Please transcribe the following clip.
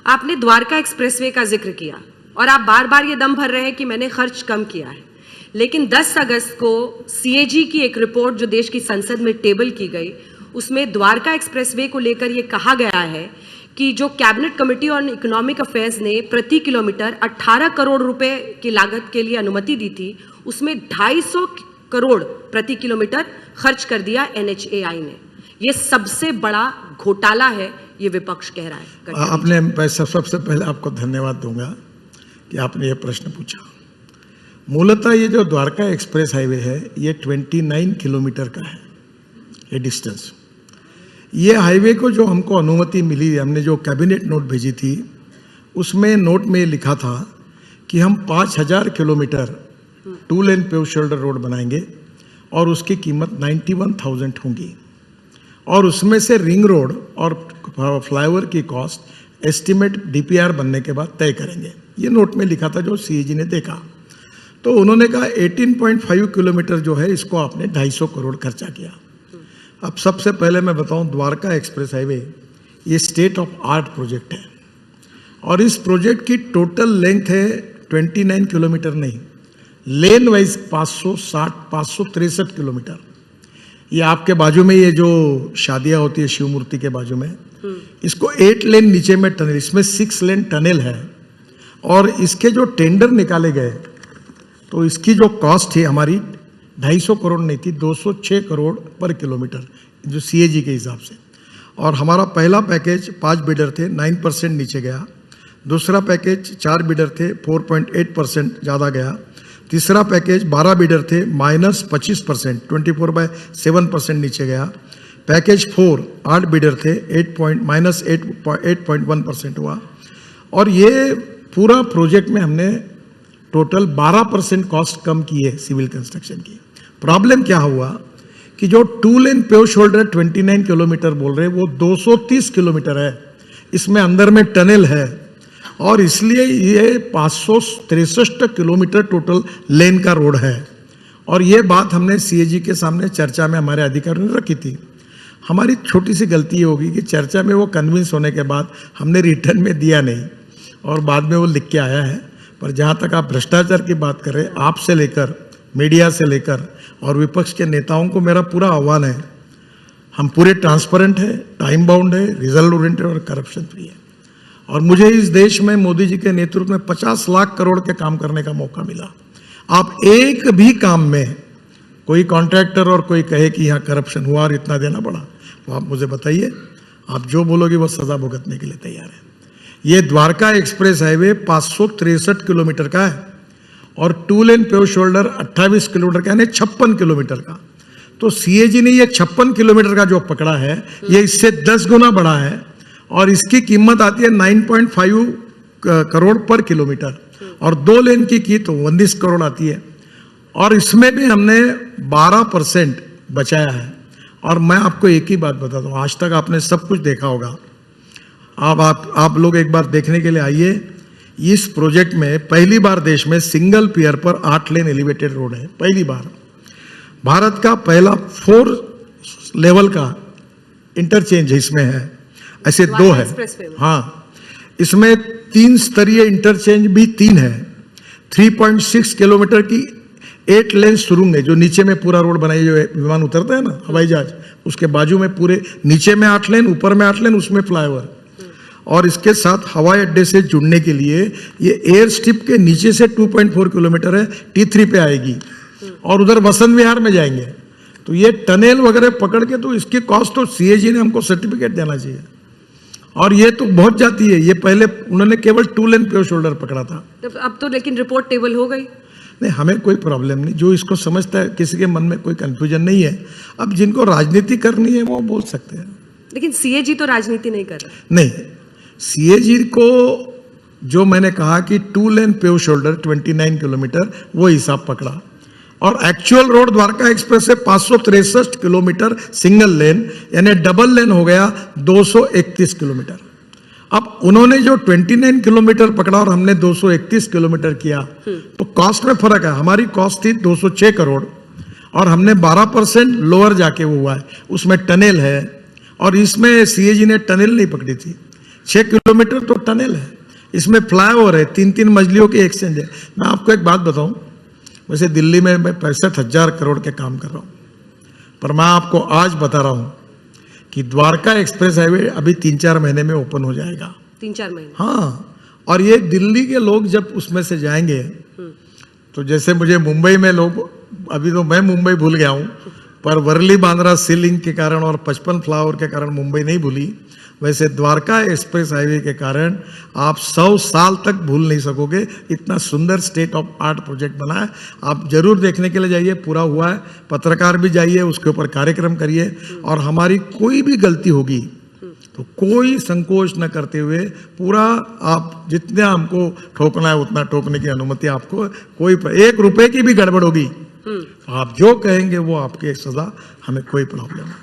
आपने द्वारका एक्सप्रेसवे का जिक्र किया और आप बार बार ये दम भर रहे हैं कि मैंने खर्च कम किया है, लेकिन 10 अगस्त को सीएजी की एक रिपोर्ट जो देश की संसद में टेबल की गई, उसमें द्वारका एक्सप्रेसवे को लेकर ये कहा गया है कि जो cabinet committee on economic affairs ने प्रति किलोमीटर 18 करोड़ रुपए की लागत के लिए अनुमति दी थी, उसमें 250 करोड़ प्रति किलोमीटर खर्च कर दिया एनएचएआई ने। ये सबसे बड़ा घोटाला है, ये विपक्ष कह रहा है। आपने सबसे पहले आपको धन्यवाद दूंगा कि आपने ये प्रश्न पूछा। मूलतः ये जो द्वारका एक्सप्रेस हाईवे है, ये 29 किलोमीटर का है ये डिस्टेंस। ये हाईवे को जो हमको अनुमति मिली, हमने जो कैबिनेट नोट भेजी थी, उसमें नोट में लिखा था कि हम 5000 किलोमीटर 2 लेन पेव शोल्डर रोड बनाएंगे और उसकी कीमत 91,000 होगी, और उसमें से रिंग रोड और फ्लाईओवर की कॉस्ट एस्टीमेट डीपीआर बनने के बाद तय करेंगे। ये नोट में लिखा था जो सीएजी ने देखा। तो उन्होंने कहा 18.5 किलोमीटर जो है इसको आपने 250 करोड़ खर्चा किया। अब सबसे पहले मैं बताऊं, द्वारका एक्सप्रेस हाईवे ये स्टेट ऑफ आर्ट प्रोजेक्ट है और इस प्रोजेक्ट की टोटल लेंथ है 29 किलोमीटर नहीं, लेन वाइज 563 किलोमीटर। ये आपके बाजू में ये जो शादियां होती है शिव मूर्ति के बाजू में, इसको 8 लेन नीचे में टनल, इसमें 6 लेन टनल है। और इसके जो टेंडर निकाले गए तो इसकी जो कॉस्ट थी हमारी 250 करोड़ नहीं थी, 206 करोड़ पर किलोमीटर जो सीएजी के हिसाब से। और हमारा पहला पैकेज 5 बिडर थे, 9% नीचे गया। दूसरा पैकेज 4 बिडर थे, 4.8% ज़्यादा गया। तीसरा पैकेज 12 बिडर थे, -25%, 24/7% नीचे गया। पैकेज 4 8 बिडर थे, -8.1% हुआ। और ये पूरा प्रोजेक्ट में हमने टोटल 12% कॉस्ट कम की है सिविल कंस्ट्रक्शन की। प्रॉब्लम क्या हुआ कि जो 2 लेन पेव शोल्डर 29 किलोमीटर बोल रहे हैं वो 230 किलोमीटर है, इसमें अंदर में टनल है और इसलिए ये 563 किलोमीटर टोटल लेन का रोड है। और ये बात हमने सीएजी के सामने चर्चा में हमारे अधिकारियों ने रखी थी। हमारी छोटी सी गलती ये होगी कि चर्चा में वो कन्विंस होने के बाद हमने रिटर्न में दिया नहीं और बाद में वो लिख के आया है। पर जहाँ तक आप भ्रष्टाचार की बात कर रहे हैं, आपसे लेकर मीडिया से लेकर और विपक्ष के नेताओं को मेरा पूरा आह्वान है, हम पूरे ट्रांसपेरेंट है, टाइम बाउंड है, रिजल्ट ओरिएंटेड और करप्शन फ्री है। और मुझे इस देश में मोदी जी के नेतृत्व में 50 लाख करोड़ के काम करने का मौका मिला। आप एक भी काम में कोई कॉन्ट्रैक्टर और कोई कहे कि यहाँ करप्शन हुआ और इतना देना पड़ा, तो आप मुझे बताइए, आप जो बोलोगे वो सजा भुगतने के लिए तैयार है। ये द्वारका एक्सप्रेस हाईवे 563 किलोमीटर का है और 2 लेन पेव शोल्डर 28 किलोमीटर का, यानी 56 किलोमीटर का। तो सीएजी ने ये 56 किलोमीटर का जो पकड़ा है, ये इससे 10 गुना बड़ा है और इसकी कीमत आती है 9.5 करोड़ पर किलोमीटर और 2 लेन की तो 19 करोड़ आती है। और इसमें भी हमने 12% बचाया है। और मैं आपको एक ही बात बताता हूँ, आज तक आपने सब कुछ देखा होगा, आप लोग एक बार देखने के लिए आइए। इस प्रोजेक्ट में पहली बार देश में सिंगल पियर पर 8 लेन एलिवेटेड रोड है, पहली बार। भारत का पहला 4 लेवल का इंटरचेंज इसमें है, ऐसे 2 है। हाँ, इसमें 3 स्तरीय इंटरचेंज भी 3 है। 3.6 किलोमीटर की 8 लेन सुरुंग है, जो नीचे में पूरा रोड बनाई, जो विमान उतरता है ना हवाई जहाज, उसके बाजू में पूरे नीचे में 8 लेन, ऊपर में 8 लेन, उसमें फ्लाईओवर। और इसके साथ हवाई अड्डे से जुड़ने के लिए ये एयर स्ट्रिप के नीचे से 2.4 किलोमीटर है, T3 पे आएगी और उधर वसंत विहार में जाएंगे। तो ये टनल वगैरह पकड़ के तो इसकी कॉस्ट तो सीएजी ने हमको सर्टिफिकेट देना चाहिए। और ये तो बहुत जाती है, ये पहले उन्होंने केवल 2 लेन पेव शोल्डर पकड़ा था। अब तो लेकिन रिपोर्ट टेबल हो गई। नहीं, हमें कोई प्रॉब्लम नहीं, जो इसको समझता है, किसी के मन में कोई कंफ्यूजन नहीं है। अब जिनको राजनीति करनी है वो बोल सकते हैं, लेकिन सीएजी तो राजनीति नहीं कर रहा। नहीं, सीएजी को जो मैंने कहा कि 2 लेन पेव शोल्डर 29 किलोमीटर वो हिसाब पकड़ा और एक्चुअल रोड द्वारका एक्सप्रेस से 563 किलोमीटर सिंगल लेन, यानी डबल लेन हो गया 231 किलोमीटर। अब उन्होंने जो 29 किलोमीटर पकड़ा और हमने 231 किलोमीटर किया, तो कॉस्ट में फर्क है। हमारी कॉस्ट थी 206 करोड़ और हमने 12% लोअर जाके वो हुआ है, उसमें टनल है। और इसमें सीएजी ने टनल नहीं पकड़ी थी, 6 किलोमीटर तो टनल है, इसमें फ्लाईओवर है, 3-3 मंजिलियों के एक्सचेंज है। मैं आपको एक बात बताऊं, वैसे दिल्ली में मैं 65,000 करोड़ के काम कर रहा हूं, पर मैं आपको आज बता रहा हूं कि द्वारका एक्सप्रेस हाईवे अभी 3-4 महीने में ओपन हो जाएगा। 3-4 महीने? हाँ, और ये दिल्ली के लोग जब उसमें से जाएंगे, तो जैसे मुझे मुंबई में लोग, अभी तो मैं मुंबई भूल गया हूं, पर वर्ली बांद्रा सी लिंक के कारण और 55 फ्लाईओवर के कारण मुंबई नहीं भूली, वैसे द्वारका एक्सप्रेस हाईवे के कारण आप 100 साल तक भूल नहीं सकोगे। इतना सुंदर स्टेट ऑफ आर्ट प्रोजेक्ट बना है, आप जरूर देखने के लिए जाइए, पूरा हुआ है। पत्रकार भी जाइए, उसके ऊपर कार्यक्रम करिए, और हमारी कोई भी गलती होगी तो कोई संकोच न करते हुए पूरा आप जितना हमको ठोकना है उतना ठोकने की अनुमति आपको, कोई 1 रुपए की भी गड़बड़ होगी आप जो कहेंगे वो आपके सजा, हमें कोई प्रॉब्लम नहीं।